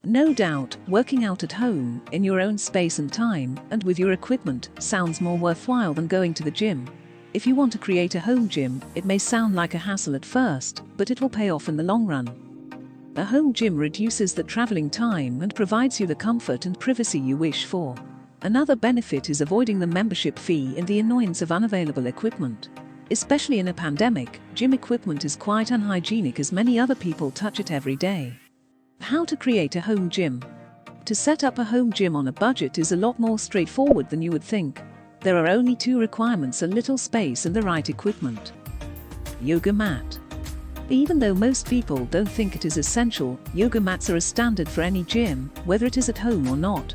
No doubt, working out at home, in your own space and time, and with your equipment, sounds more worthwhile than going to the gym. If you want to create a home gym, it may sound like a hassle at first, but it will pay off in the long run. A home gym reduces the traveling time and provides you the comfort and privacy you wish for. Another benefit is avoiding the membership fee and the annoyance of unavailable equipment. Especially in a pandemic, gym equipment is quite unhygienic as many other people touch it every day. How to create a home gym? To set up a home gym on a budget is a lot more straightforward than you would think. There are only two requirements: a little space and the right equipment. Yoga mat. Even though most people don't think it is essential, yoga mats are a standard for any gym, whether it is at home or not.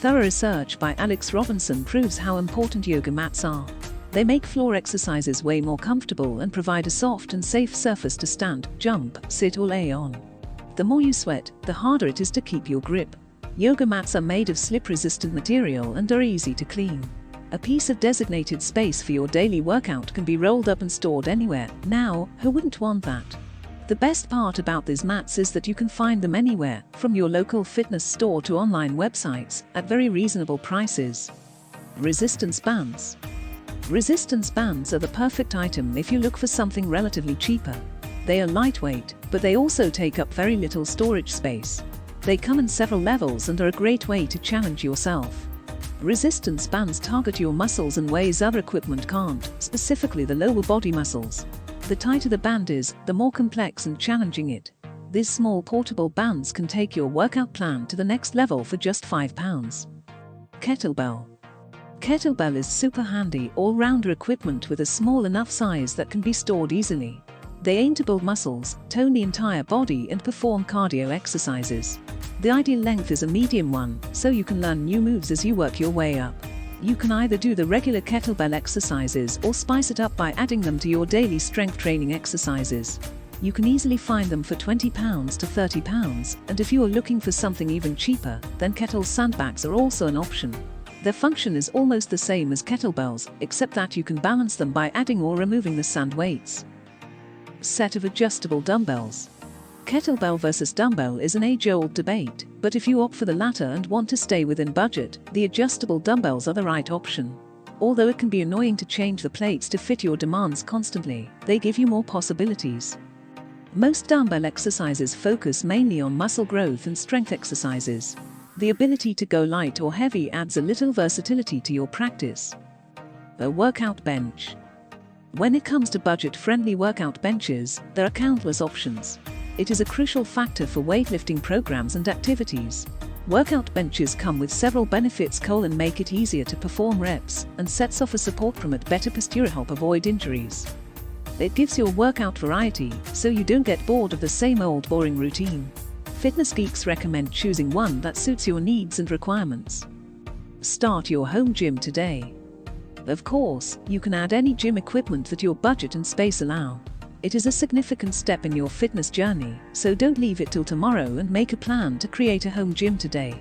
Thorough research by Alex Robinson proves how important yoga mats are. They make floor exercises way more comfortable and provide a soft and safe surface to stand, jump, sit or lay on. The more you sweat, the harder it is to keep your grip. Yoga mats are made of slip-resistant material and are easy to clean. A piece of designated space for your daily workout can be rolled up and stored anywhere. Now, who wouldn't want that? The best part about these mats is that you can find them anywhere, from your local fitness store to online websites, at very reasonable prices. Resistance bands. Resistance bands are the perfect item if you look for something relatively cheaper. They are lightweight, but they also take up very little storage space. They come in several levels and are a great way to challenge yourself. Resistance bands target your muscles in ways other equipment can't, specifically the lower body muscles. The tighter the band is, the more complex and challenging it. These small portable bands can take your workout plan to the next level for just £5. Kettlebell. Kettlebell is super handy all-rounder equipment with a small enough size that can be stored easily. They aim to build muscles, tone the entire body and perform cardio exercises. The ideal length is a medium one, so you can learn new moves as you work your way up. You can either do the regular kettlebell exercises or spice it up by adding them to your daily strength training exercises. You can easily find them for £20 to £30, and if you are looking for something even cheaper, then kettle sandbags are also an option. Their function is almost the same as kettlebells, except that you can balance them by adding or removing the sand weights. Set of adjustable dumbbells. Kettlebell versus dumbbell is an age-old debate, but if you opt for the latter and want to stay within budget, the adjustable dumbbells are the right option. Although it can be annoying to change the plates to fit your demands constantly, they give you more possibilities. Most dumbbell exercises focus mainly on muscle growth and strength exercises. The ability to go light or heavy adds a little versatility to your practice. A workout bench. When it comes to budget-friendly workout benches, there are countless options. It is a crucial factor for weightlifting programs and activities. Workout benches come with several benefits: make it easier to perform reps, and sets offer support from it, better posture, help avoid injuries. It gives your workout variety, so you don't get bored of the same old boring routine. Fitness geeks recommend choosing one that suits your needs and requirements. Start your home gym today. Of course, you can add any gym equipment that your budget and space allow. It is a significant step in your fitness journey, so don't leave it till tomorrow and make a plan to create a home gym today.